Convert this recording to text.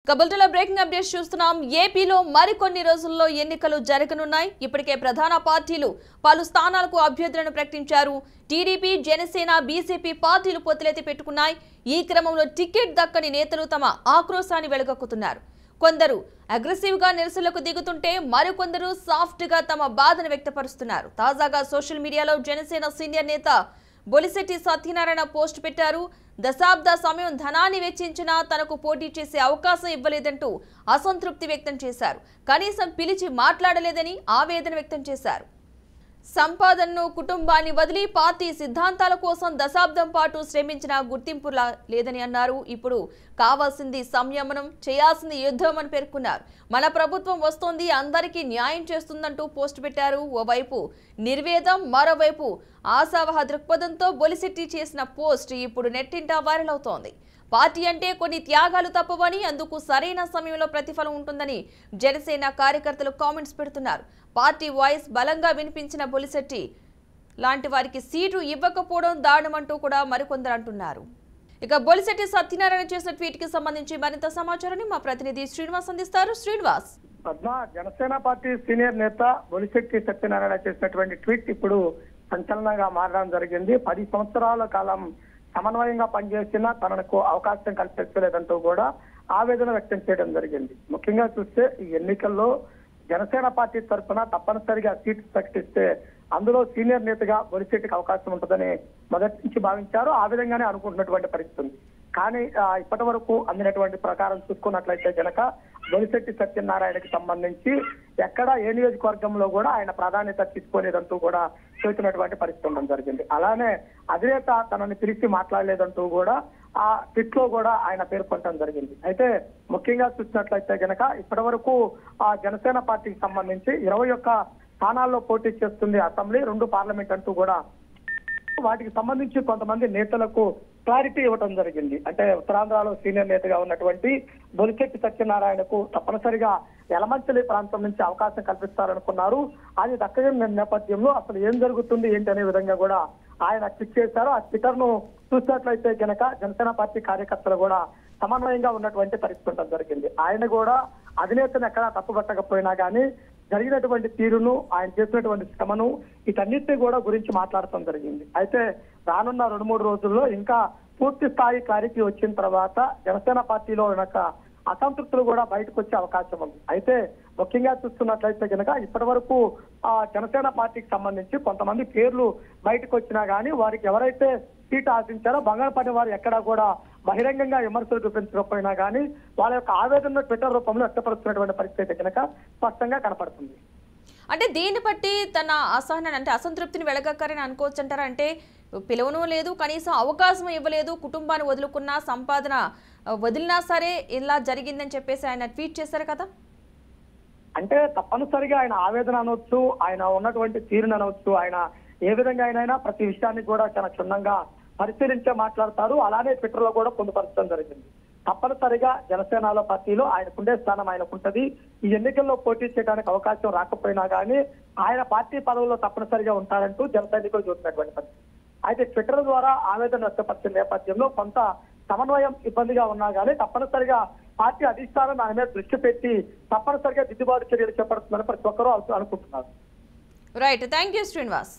కబుల్టల breaking updates చూస్తున్నాం. ఏపీలో మరికొన్ని రోజుల్లో ఎన్నికలు జరగనున్నాయి. ఇప్పటికే ప్రధాన పార్టీలు పలు స్థానాలకు అభ్యర్థులను ప్రకటించారు. టీడీపీ, జనసేన, బీజేపీ పార్టీలు పొత్తులెత్తి పెట్టుకున్నాయి. ఈ క్రమంలో టికెట్ దక్కని నేతలు తమ ఆక్రోశాన్ని వెలుగక్కుతున్నారు. కొందరు అగ్రెసివ్ గా నిరసనలకు దిగుతుంటే మరికొందరు సాఫ్ట్ గా తమ బాధను వ్యక్తపరుస్తున్నారు. తాజాగా సోషల్ మీడియాలో జనసేన సీనియర్ నేత బొలిశెట్టి సత్యనారాయణ పోస్ట్ పెట్టారు. దశాబ్ద సమయం ధనాన్ని వెచ్చించినా తనకు పోటీ చేసే అవకాశం ఇవ్వలేదంటూ అసంతృప్తి వ్యక్తం చేశారు. కనీసం పిలిచి మాట్లాడలేదని ఆవేదన వ్యక్తం చేశారు. సంపాదనను, కుటుంబాన్ని వదిలి పార్టీ సిద్ధాంతాల కోసం దశాబ్దం పాటు శ్రమించిన గుర్తింపు లేదని అన్నారు. ఇప్పుడు కావాల్సింది సంయమనం, చేయాల్సింది యుద్ధం అని పేర్కొన్నారు. మన ప్రభుత్వం వస్తోంది, అందరికీ న్యాయం చేస్తుందంటూ పోస్ట్ పెట్టారు. ఓవైపు నిర్వేదం, మరోవైపు ఆశావహ దృక్పథంతో బొలిశెట్టి చేసిన పోస్ట్ ఇప్పుడు నెట్టింట వైరల్ అవుతోంది. పార్టీ అంటే కొన్ని త్యాగాలు తప్పవని, అందుకు సరైన సమయంలో ప్రతిఫలం ఉంటుందని జనసేన కార్యకర్తలు కామెంట్స్ పెడుతున్నారు. పార్టీ వాయిస్ బలంగా వినిపించిన బొలిశెట్టి లాంటి వారికి సీటు ఇవ్వకపోవడం దారుణమంటూ కూడా మరికొందరు అంటున్నారు. ఇక బొలిశెట్టి సత్యనారాయణ చేసిన ట్వీట్ కి సంబంధించి మరింత సమాచారాన్ని మా ప్రతినిధి శ్రీనివాస్ అందిస్తారు. శ్రీనివాస్. జనసేన పార్టీ సీనియర్ నేత బొలిశెట్టి సత్యనారాయణ చేసినటువంటి ట్వీట్ ఇప్పుడు సంచలనంగా మారడం జరిగింది. 10 సంవత్సరాల కాలం సమన్వయంగా పనిచేసినా తనకు అవకాశం కల్పించలేదంటూ కూడా ఆవేదన వ్యక్తం చేయడం జరిగింది. ముఖ్యంగా చూస్తే ఈ ఎన్నికల్లో జనసేన పార్టీ తరఫున తప్పనిసరిగా సీటు ప్రకటిస్తే అందులో సీనియర్ నేతగా బొలిశెట్టికి అవకాశం ఉంటుందని మొదటి నుంచి భావించారు. ఆ విధంగానే అనుకుంటున్నటువంటి పరిస్థితి ఉంది. కానీ ఇప్పటి వరకు అందినటువంటి ప్రకారం చూసుకున్నట్లయితే గనక బొలిశెట్టి సత్యనారాయణకి సంబంధించి ఎక్కడ ఏ నియోజకవర్గంలో కూడా ఆయన ప్రాధాన్యత తీసుకోలేదంటూ కూడా చూసినటువంటి పరిస్థితి ఉండడం జరిగింది. అలానే అధినేత తనని పిలిచి మాట్లాడలేదంటూ కూడా ఆ ట్వీట్ లో కూడా ఆయన పేర్కొనడం జరిగింది. అయితే ముఖ్యంగా చూసినట్లయితే గనక ఇప్పటి వరకు ఆ జనసేన పార్టీకి సంబంధించి 21 స్థానాల్లో పోటీ చేస్తుంది అసెంబ్లీ, 2 పార్లమెంట్ అంటూ కూడా వాటికి సంబంధించి కొంతమంది నేతలకు క్లారిటీ ఇవ్వడం జరిగింది. అంటే ఉత్తరాంధ్రలో సీనియర్ నేతగా ఉన్నటువంటి బొలిశెట్టి సత్యనారాయణకు తప్పనిసరిగా యలమంచిలి ప్రాంతం నుంచి అవకాశం కల్పిస్తారనుకున్నారు. అది దక్కని నేపథ్యంలో అసలు ఏం జరుగుతుంది ఏంటి అనే విధంగా కూడా ఆయన ట్వీట్ చేశారు. ఆ ట్విట్టర్ ను చూసినట్లయితే కనుక జనసేన పార్టీ కార్యకర్తలు కూడా సమన్వయంగా ఉన్నటువంటి పరిస్థితి ఉండడం జరిగింది. ఆయన కూడా అధినేతను ఎక్కడా తప్పుపట్టకపోయినా కానీ జరిగినటువంటి తీరును, ఆయన చేసినటువంటి శ్రమను, వీటన్నిటిని కూడా గురించి మాట్లాడటం జరిగింది. అయితే రానున్న 2-3 రోజుల్లో ఇంకా పూర్తి స్థాయి క్లారిటీ వచ్చిన తర్వాత జనసేన పార్టీలో అసంతృప్తులు కూడా బయటకు వచ్చే అవకాశం ఉంది. అయితే ముఖ్యంగా చూస్తున్నట్లయితే కనుక ఇప్పటి వరకు జనసేన పార్టీకి సంబంధించి కొంతమంది పేర్లు బయటకు వచ్చినా కానీ వారికి ఎవరైతే సీటు ఆశించారో బంగాళపడి వారు ఎక్కడా కూడా బహిరంగంగా విమర్శలు చూపించకపోయినా కానీ వాళ్ళ యొక్క ఆవేదన ట్విట్టర్ రూపంలో వ్యక్తపరుస్తున్నటువంటి పరిస్థితి కనుక స్పష్టంగా కనపడుతుంది. అంటే దీన్ని బట్టి తన అసహనాన్ని అంటే అసంతృప్తిని వెలగక్కరని అనుకోవచ్చు అంటారా? అంటే పిలవను లేదు, కనీసం అవకాశం ఇవ్వలేదు, కుటుంబాన్ని వదులుకున్నా, సంపాదన వదిలినా సరే ఇలా జరిగిందని చెప్పేసి ఆయన ట్వీట్ చేశారు కదా. అంటే తప్పనిసరిగా ఆయన ఆవేదన అనవచ్చు, ఆయన ఉన్నటువంటి తీరును అనవచ్చు, ఆయన ఏ విధంగా అయినా ప్రతి విషయాన్ని కూడా చాలా క్షుణ్ణంగా పరిశీలించే మాట్లాడతారు. అలానే ట్విట్టర్ లో కూడా పొందుపరచడం జరిగింది. తప్పనిసరిగా జనసేనలో పార్టీలో ఆయనకుండే స్థానం ఆయనకుంటది. ఈ ఎన్నికల్లో పోటీ చేయడానికి అవకాశం రాకపోయినా కానీ ఆయన పార్టీ పదవుల్లో తప్పనిసరిగా ఉంటారంటూ జన సైనికులు చూసినటువంటి పరిస్థితి. అయితే ట్విట్టర్ ద్వారా ఆవేదన వ్యక్తపరిచిన నేపథ్యంలో కొంత సమన్వయం ఇబ్బందిగా ఉన్నా కానీ తప్పనిసరిగా పార్టీ అధిష్టానం ఆయన మీద దృష్టి పెట్టి తప్పనిసరిగా దిద్దుబాటు చర్యలు చేపడుతుందని ప్రతి ఒక్కరూ అనుకుంటున్నారు. Right, thank you Srinivas.